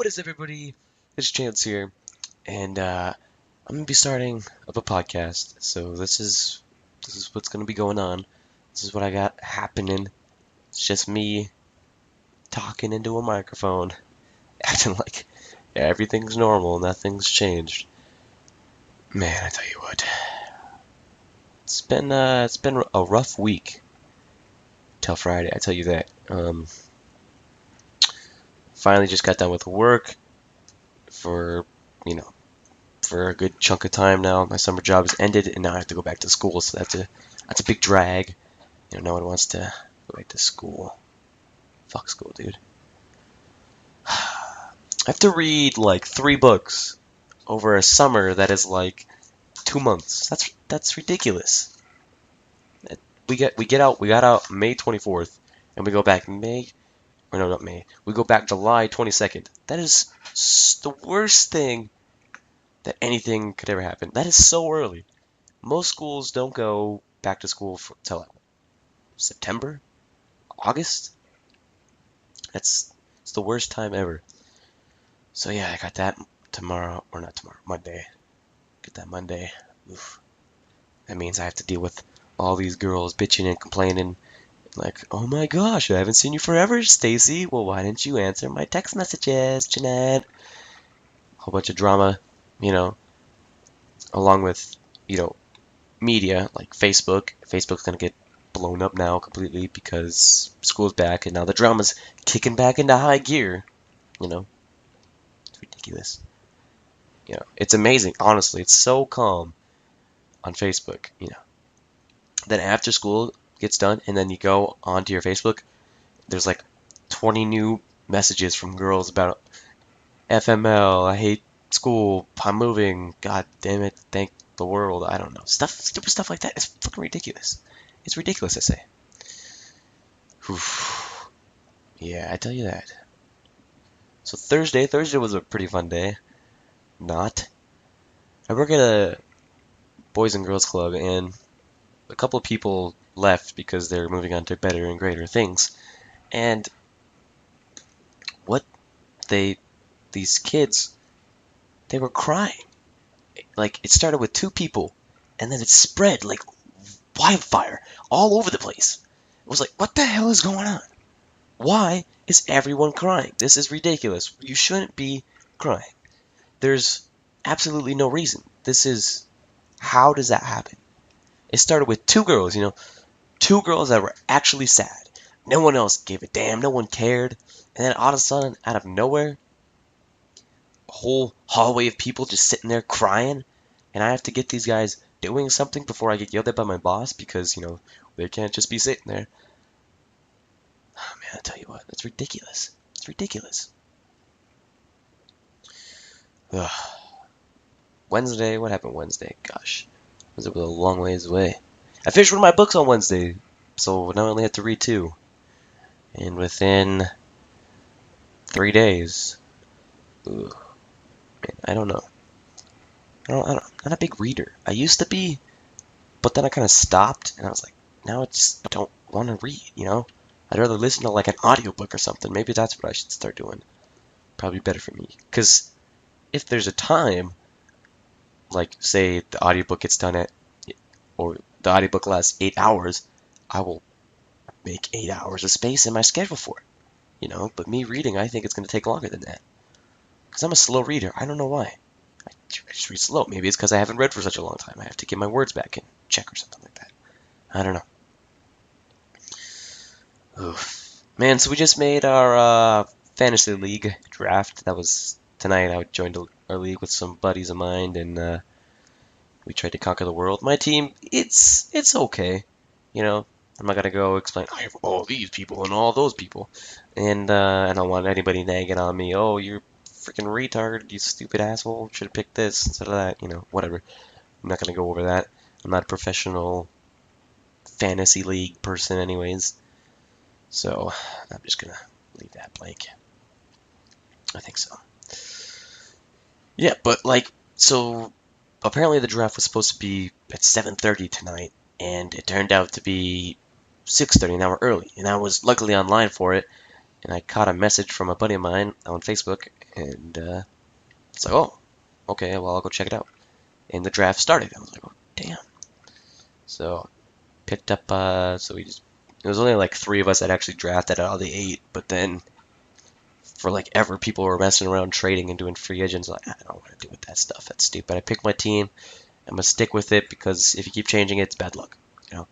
what is everybody? It's Chance here, and I'm gonna be starting up a podcast. So this is what's gonna be going on. This is what I got happening. It's just me talking into a microphone, acting like everything's normal, nothing's changed. Man, I tell you what, it's been a rough week till Friday. I tell you that. Finally just got done with work for you know for a good chunk of time now. My summer job has ended, and now I have to go back to school. So that's a big drag. No one wants to go back to school. Fuck school, dude. I have to read like 3 books over a summer that is like 2 months. That's ridiculous. We got out May 24th, and we go back May, or no, not May. We go back July 22nd. That is the worst thing that anything could ever happen. That is so early. Most schools don't go back to school till September, August. It's the worst time ever. So yeah, I got that tomorrow, or not tomorrow, Monday. Get that Monday. Oof. That means I have to deal with all these girls bitching and complaining, like, "Oh my gosh, I haven't seen you forever, Stacy. Well, why didn't you answer my text messages, Jeanette?" A whole bunch of drama, you know, along with, you know, media like Facebook. Facebook's gonna get blown up now completely because school's back and now the drama's kicking back into high gear. You know, it's ridiculous. It's amazing. Honestly, it's so calm on Facebook. Then after school gets done and then you go onto your Facebook, there's like 20 new messages from girls about FML. I hate school. I'm moving. God damn it. Thank the world. I don't know. Stupid stuff like that. It's fucking ridiculous. It's ridiculous, I say. Whew. Yeah, I tell you that. So Thursday was a pretty fun day. Not. I work at a boys and girls club, and a couple of people left because they're moving on to better and greater things. And what they, these kids, they were crying. Like, it started with 2 people, and then it spread like wildfire all over the place. It was like, what the hell is going on? Why is everyone crying? This is ridiculous. You shouldn't be crying. There's absolutely no reason. How does that happen? It started with 2 girls, 2 girls that were actually sad. No one else gave a damn. No one cared. And then all of a sudden, out of nowhere, a whole hallway of people just sitting there crying. And I have to get these guys doing something before I get yelled at by my boss because, they can't just be sitting there. Oh, man, I tell you what, it's ridiculous. It's ridiculous. Ugh. Wednesday, what happened Wednesday? Gosh, it was a long ways away. I finished one of my books on Wednesday, so now I only have to read 2. And within 3 days, ugh, man, I don't know. I'm not a big reader. I used to be, but then I kind of stopped, and I was like, now I just don't want to read, I'd rather listen to like an audiobook or something. Maybe that's what I should start doing. Probably better for me. Because if there's a time, like say the audiobook gets done or the audiobook lasts 8 hours, I will make 8 hours of space in my schedule for it. But me reading, I think it's going to take longer than that. Because I'm a slow reader. I don't know why. I just read slow. Maybe it's because I haven't read for such a long time. I have to get my words back and check or something like that. I don't know. Oof. Man, so we just made our fantasy league draft. That was tonight. I joined our league with some buddies of mine, and we tried to conquer the world. My team, it's okay. I'm not gonna go explain. I have all these people and all those people, and I don't want anybody nagging on me. Oh, you're freaking retard, you stupid asshole. Should have picked this instead of that. Whatever. I'm not gonna go over that. I'm not a professional fantasy league person, anyways. So I'm just gonna leave that blank. I think so. Yeah, but so apparently the draft was supposed to be at 7:30 tonight, and it turned out to be 6:30, an hour early. And I was luckily online for it, and I caught a message from a buddy of mine on Facebook, and it's like, oh, okay, well, I'll go check it out. And the draft started. I was like, oh, damn. So picked up, so we just, it was only like 3 of us that actually drafted out of the 8, but then for like ever, people were messing around trading and doing free agents. Like, I don't want to deal with that stuff. That's stupid. I picked my team. I'm gonna stick with it because if you keep changing it, it's bad luck. You know,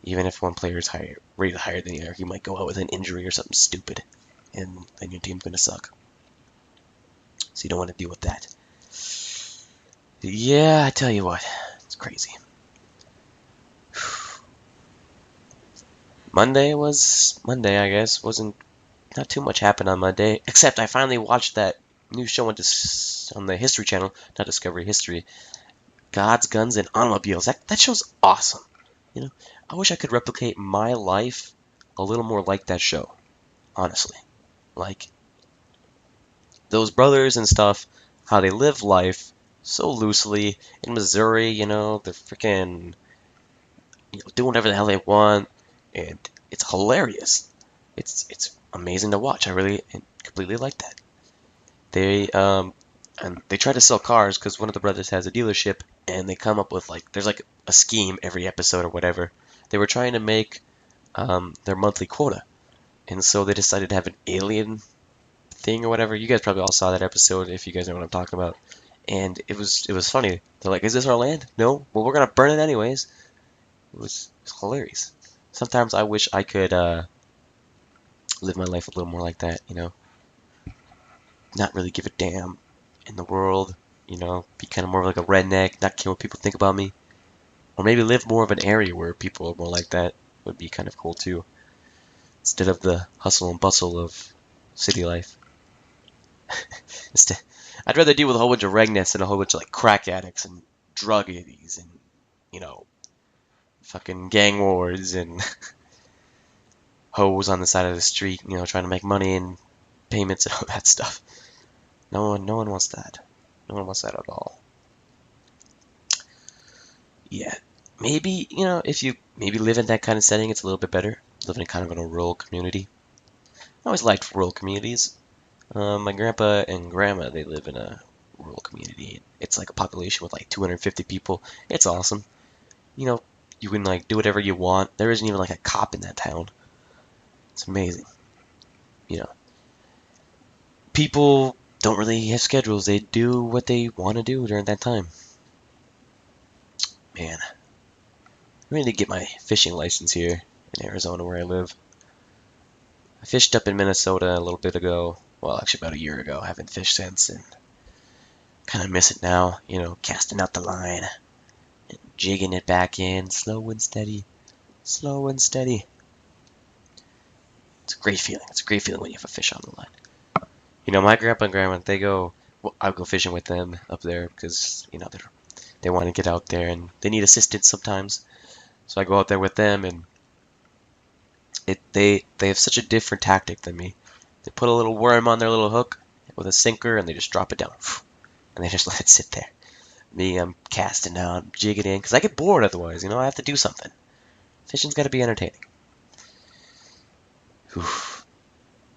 even if one player is higher, rated higher than the other, you might go out with an injury or something stupid, and then your team's gonna suck. So you don't want to deal with that. Yeah, I tell you what, it's crazy. Monday was Monday, I guess. Wasn't not too much happened on Monday, except I finally watched that new show on the History Channel, not Discovery, History. Gods, Guns, and Automobiles. That show's awesome. You know, I wish I could replicate my life a little more like that show. Honestly, like those brothers and stuff, how they live life so loosely in Missouri. You know, they're freaking doing whatever the hell they want, and it's hilarious. It's amazing to watch. I really and completely like that. They and they try to sell cars because one of the brothers has a dealership, and they come up with like there's like a scheme every episode or whatever. They were trying to make their monthly quota, and so they decided to have an alien thing or whatever. You guys probably all saw that episode if you guys know what I'm talking about. And it was funny. They're like, "Is this our land? No. Well, we're gonna burn it anyways." It was hilarious. Sometimes I wish I could live my life a little more like that. You know, not really give a damn in the world. You know, be kind of more like a redneck, not care what people think about me. Or maybe live more of an area where people are more like that would be kind of cool too. Instead of the hustle and bustle of city life. Instead, I'd rather deal with a whole bunch of rednecks than a whole bunch of like crack addicts and drug addicts and, you know, fucking gang wars and hoes on the side of the street, you know, trying to make money and payments and all that stuff. No one wants that. No one wants that at all. Yeah, maybe, you know, if you maybe live in that kind of setting, it's a little bit better. Living kind of in a rural community. I always liked rural communities. My grandpa and grandma, they live in a rural community. It's like a population with like 250 people. It's awesome. You know, you can like do whatever you want. There isn't even like a cop in that town. It's amazing. You know, people don't really have schedules. They do what they want to do during that time. Man, I'm ready to get my fishing license here in Arizona where I live. I fished up in Minnesota a little bit ago. Well, actually about a year ago. I haven't fished since and kind of miss it now. You know, casting out the line and jigging it back in, slow and steady, slow and steady. It's a great feeling. It's a great feeling when you have a fish on the line. You know, my grandpa and grandma, they go, well, I go fishing with them up there because, you know, they want to get out there and they need assistance sometimes. So I go out there with them and they have such a different tactic than me. They put a little worm on their little hook with a sinker and they just drop it down. And they just let it sit there. Me, I'm casting out, jigging in, because I get bored otherwise, you know, I have to do something. Fishing's got to be entertaining. Whew.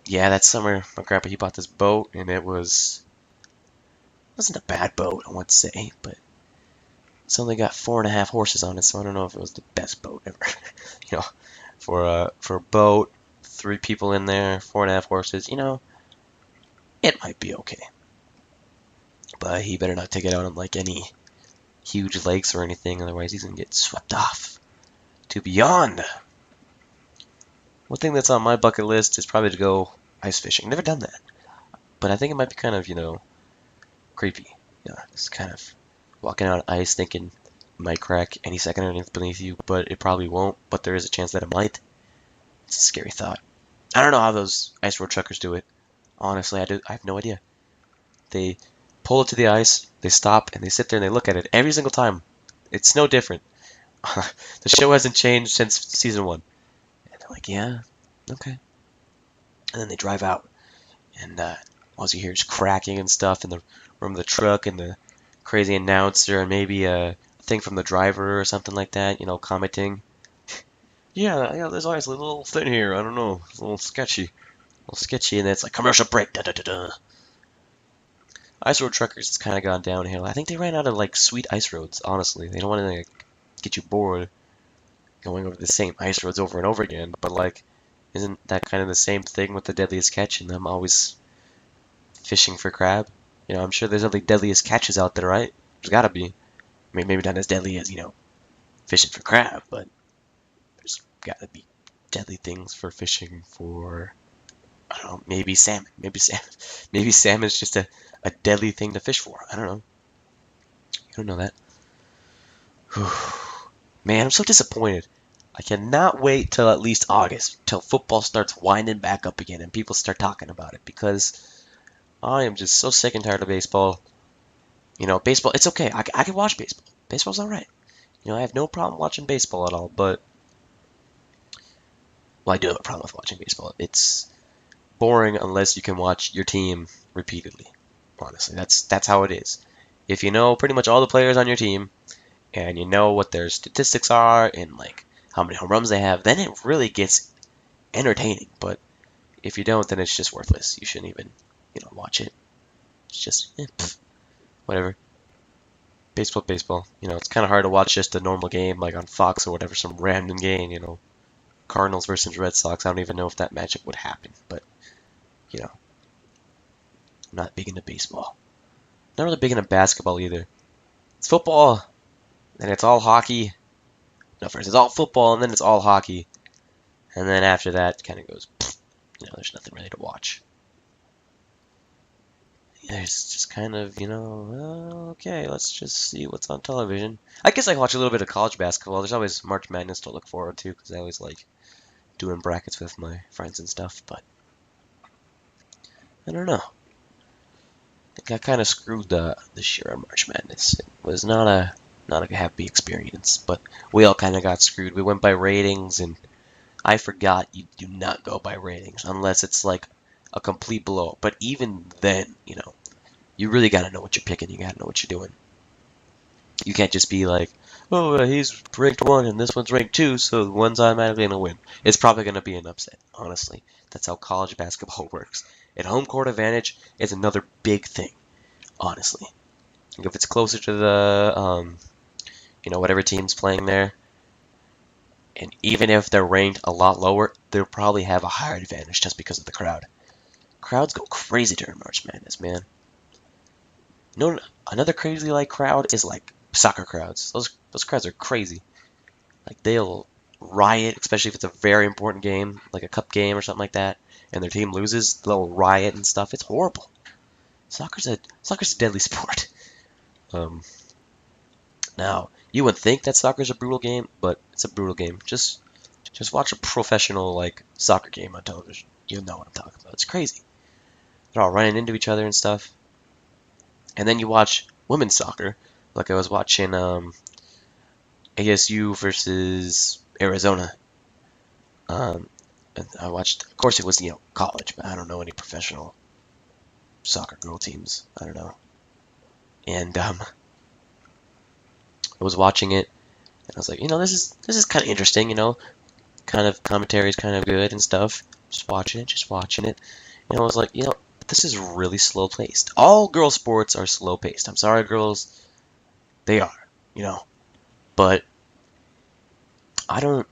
Yeah, that summer, my grandpa, he bought this boat, and it wasn't a bad boat, I want to say, but it's only got 4.5 horses on it, so I don't know if it was the best boat ever. You know, for a boat, 3 people in there, 4.5 horses, you know, it might be okay. But he better not take it out on like any huge lakes or anything, otherwise he's gonna get swept off to beyond. One thing that's on my bucket list is probably to go ice fishing. Never done that, but I think it might be kind of, you know, creepy. You know, just kind of walking out on ice thinking it might crack any second underneath beneath you, but it probably won't. But there is a chance that it might. It's a scary thought. I don't know how those ice road truckers do it. Honestly, I have no idea. They pull it to the ice, they stop, and they sit there and they look at it every single time. It's no different. The show hasn't changed since season 1. And they're like, yeah, okay. And then they drive out, and all you hear is cracking and stuff in the room of the truck, and the crazy announcer, and maybe a thing from the driver or something like that, you know, commenting. Yeah, there's always a little thing here. I don't know, it's a little sketchy. sketchy, and then it's like commercial break. Da da da da. Ice road truckers has kind of gone downhill. I think they ran out of like sweet ice roads. Honestly, they don't want to like, get you bored going over the same ice roads over and over again. But like, isn't that kind of the same thing with the deadliest catch and them always fishing for crab? You know, I'm sure there's other deadliest catches out there, right? There's gotta be. I mean, maybe not as deadly as, fishing for crab, but there's gotta be deadly things for fishing for, I don't know, maybe salmon. Maybe salmon's just a deadly thing to fish for. I don't know. You don't know that. Man, I'm so disappointed. I cannot wait till at least August, till football starts winding back up again and people start talking about it, because I am just so sick and tired of baseball. Baseball, it's okay. I can watch baseball. Baseball's alright. I have no problem watching baseball at all, but, well, I do have a problem with watching baseball. It's boring unless you can watch your team repeatedly. Honestly, that's how it is. If you know pretty much all the players on your team, and you know what their statistics are, and like how many home runs they have, then it really gets entertaining. But if you don't, then it's just worthless. You shouldn't even, watch it. It's just, whatever. Baseball. It's kind of hard to watch just a normal game like on Fox or whatever, some random game. Cardinals versus Red Sox. I don't even know if that matchup would happen, but I'm not big into baseball. Not really big into basketball either. It's football, and it's all hockey. No, first it's all football, and then it's all hockey, and then after that, it kind of goes. There's nothing really to watch. There's just kind of, okay, let's just see what's on television. I guess I watch a little bit of college basketball. There's always March Madness to look forward to, because I always like doing brackets with my friends and stuff, but I don't know. I think I kind of screwed this year on March Madness. It was not a happy experience, but we all kind of got screwed. We went by ratings, and I forgot you do not go by ratings unless it's like a complete blow. But even then, you really got to know what you're picking. You got to know what you're doing. You can't just be like, oh, he's ranked 1 and this one's ranked 2, so one's automatically going to win. It's probably going to be an upset, honestly. That's how college basketball works. And home court advantage is another big thing, honestly. If it's closer to the, whatever team's playing there, and even if they're ranked a lot lower, they'll probably have a higher advantage just because of the crowd. Crowds go crazy during March Madness, man. Another crazy like crowd is like soccer crowds. Those crowds are crazy. Like they'll riot, especially if it's a very important game, like a cup game or something like that, and their team loses, they'll riot and stuff. It's horrible. Soccer's a deadly sport. Now, you would think that soccer's a brutal game, but it's a brutal game. Just watch a professional like soccer game on television. You'll know what I'm talking about. It's crazy. They're all running into each other and stuff. And then you watch women's soccer, like I was watching ASU versus Arizona. And I watched, of course it was, college, but I don't know any professional soccer girl teams. I don't know. And I was watching it, and I was like, this is kind of interesting, kind of commentary is kind of good and stuff. Just watching it. And I was like, this is really slow paced. All girl sports are slow paced. I'm sorry, girls, they are, but I don't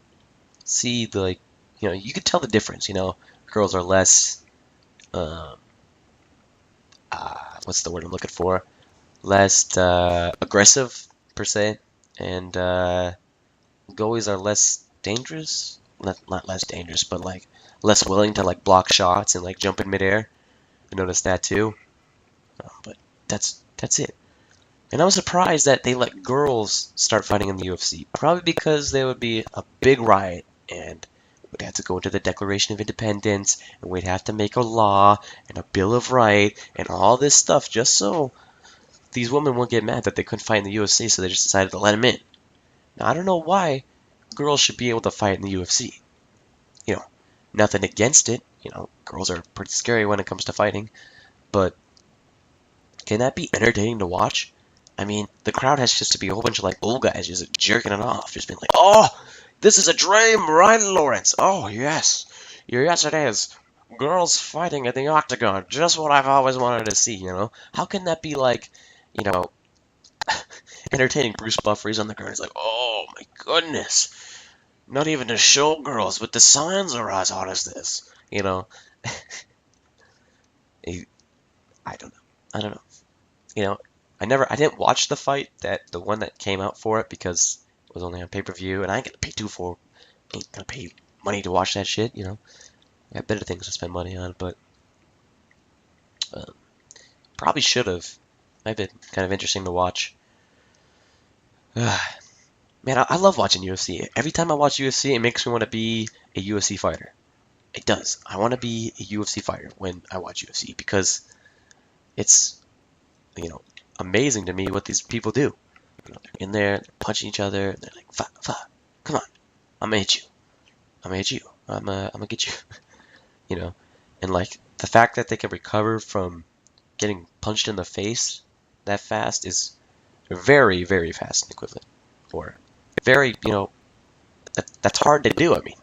see the you can tell the difference. Girls are less, what's the word I'm looking for? Less aggressive per se, and goalies are less dangerous. Not less dangerous, but like less willing to like block shots and like jump in midair. I noticed that too. But that's it. And I was surprised that they let girls start fighting in the UFC. Probably because there would be a big riot, and we'd have to go into the Declaration of Independence, and we'd have to make a law and a Bill of Rights and all this stuff just so these women won't get mad that they couldn't fight in the UFC, so they just decided to let them in. Now, I don't know why girls should be able to fight in the UFC. Nothing against it. Girls are pretty scary when it comes to fighting, but can that be entertaining to watch? I mean, the crowd has just to be a whole bunch of like old guys just jerking it off, just being like, "Oh, this is a dream, right, Lawrence? Oh, yes, yes, it is. girls fighting at the octagon, just what I've always wanted to see, you know? How can that be like, you know, entertaining? Bruce Buffer's on the ground, he's like, oh my goodness, not even the showgirls with the signs are as hot as this, you know? He, I don't know. I don't know. You know, I didn't watch the fight, the one that came out for it, because it was only on pay-per-view, and I ain't gonna pay ain't gonna pay money to watch that shit, you know? I have better things to spend money on, but um, probably should have. Might have been kind of interesting to watch. Man, I love watching UFC. Every time I watch UFC, it makes me want to be a UFC fighter. It does. I want to be a UFC fighter when I watch UFC because it's, you know, amazing to me what these people do. You know, they're in there, they're punching each other, they're like, "Fa, fa, come on, I'm gonna hit you. I'm gonna hit you. I'm gonna get you." You know, and like the fact that they can recover from getting punched in the face that fast is very, very fast and equivalent. Or very, you know, that's hard to do. I mean,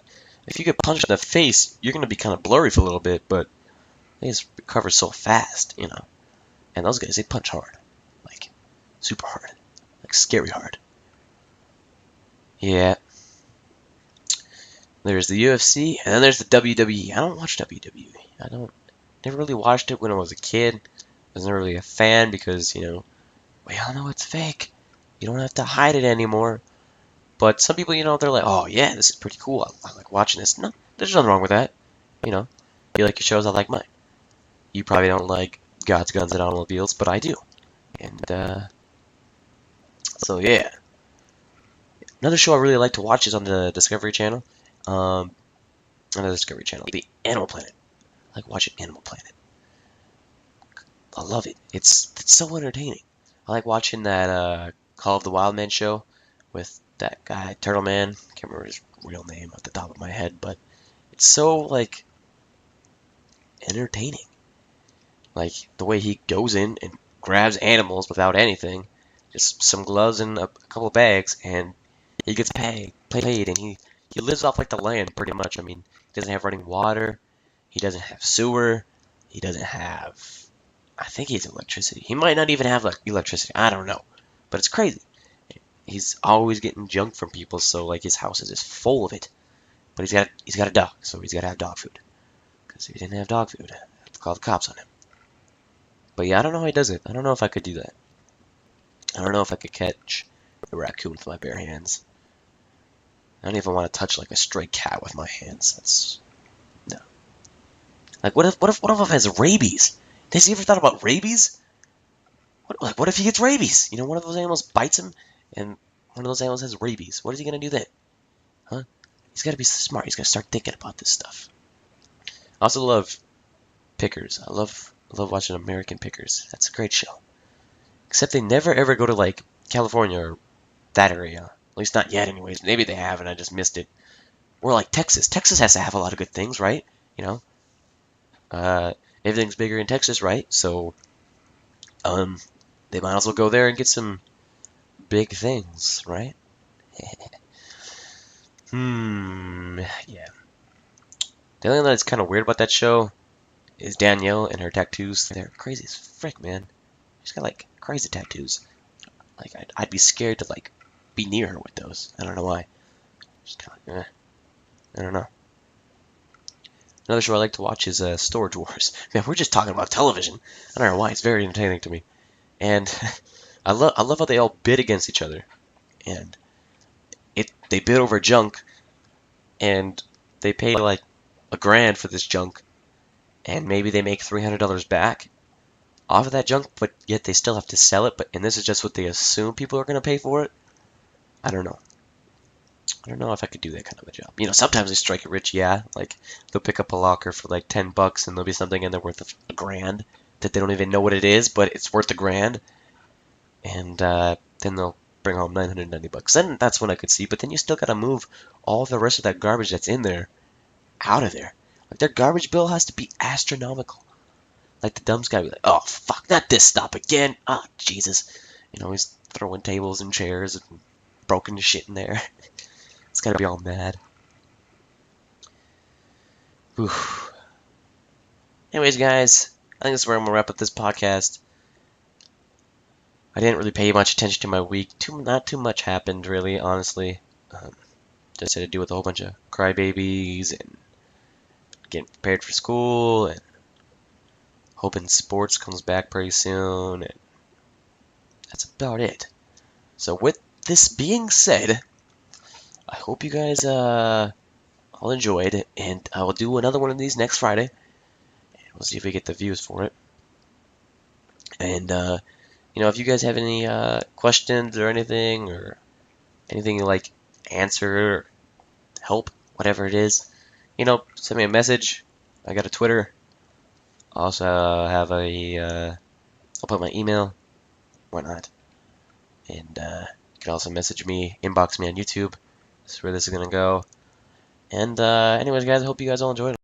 if you get punched in the face, you're gonna be kind of blurry for a little bit, but they just recover so fast, you know. And those guys, they punch hard, like super hard, like scary hard. Yeah. There's the UFC, and then there's the WWE. I don't watch WWE. I don't. Never really watched it when I was a kid. I was never really a fan because, you know, we all know it's fake. You don't have to hide it anymore. But some people, you know, they're like, oh yeah, this is pretty cool. I like watching this. No, there's nothing wrong with that. You know, you like your shows, I like mine. You probably don't like God's Guns and Automobiles, but I do. And so yeah. Another show I really like to watch is on the Discovery Channel. Um, on the Discovery Channel, the Animal Planet. I like watching Animal Planet. I love it. It's so entertaining. I like watching that Call of the Wild Man show with that guy Turtle Man. Can't remember his real name off the top of my head, but it's so like entertaining. Like the way he goes in and grabs animals without anything, just some gloves and a couple of bags, and he gets paid, and he lives off like the land pretty much. I mean, he doesn't have running water, he doesn't have sewer, he doesn't have. I think he has electricity. He might not even have like electricity. I don't know, but it's crazy. He's always getting junk from people, so like his house is just full of it. But he's got a dog, so he's got to have dog food. Because if he didn't have dog food, I'd have to call the cops on him. But yeah, I don't know how he does it. I don't know if I could do that. I don't know if I could catch a raccoon with my bare hands. I don't even want to touch like a stray cat with my hands. That's no. Like what if it has rabies? Has he ever thought about rabies? What if he gets rabies? You know, one of those animals bites him, and one of those animals has rabies. What is he gonna do then? Huh? He's got to be smart. He's got to start thinking about this stuff. I also love Pickers. I love watching American Pickers. That's a great show. Except they never ever go to like California or that area. At least not yet, anyways. Maybe they have, and I just missed it. Or like Texas. Texas has to have a lot of good things, right? You know, uh, everything's bigger in Texas, right? So, um, they might as well go there and get some big things, right? Yeah. The only thing that's kind of weird about that show is Danielle and her tattoos. They're crazy as frick, man. She's got like crazy tattoos. Like I'd be scared to like be near her with those. I don't know why. Just kind of like, I don't know. Another show I like to watch is Storage Wars. Man, we're just talking about television. I don't know why. It's very entertaining to me. And I love how they all bid against each other. And they bid over junk, and they pay like $1,000 for this junk, and maybe they make $300 back off of that junk, but yet they still have to sell it. And this is just what they assume people are going to pay for it. I don't know. I don't know if I could do that kind of a job. You know, sometimes they strike it rich, yeah. Like they'll pick up a locker for like $10, and there'll be something in there worth $1,000 that they don't even know what it is, but it's worth $1,000. And then they'll bring home $990. Then that's when I could see. But then you still got to move all the rest of that garbage that's in there out of there. Like their garbage bill has to be astronomical. Like the dumb's gotta be like, oh fuck, not this stop again. Oh Jesus, you know, he's throwing tables and chairs and broken shit in there. It's gotta be all mad. Oof. Anyways, guys, I think this is where I'm gonna wrap up this podcast. I didn't really pay much attention to my week. Not too much happened, really, honestly. Um, just had to deal with a whole bunch of crybabies and getting prepared for school and hoping sports comes back pretty soon. And that's about it. So with this being said, I hope you guys all enjoyed, and I will do another one of these next Friday. We'll see if we get the views for it. And if you guys have any questions or anything you like answer, help, whatever it is, send me a message. I got a Twitter. I also have I'll put my email. Why not? And you can also message me, inbox me on YouTube. That's where this is gonna go. And anyways, guys, I hope you guys all enjoyed it.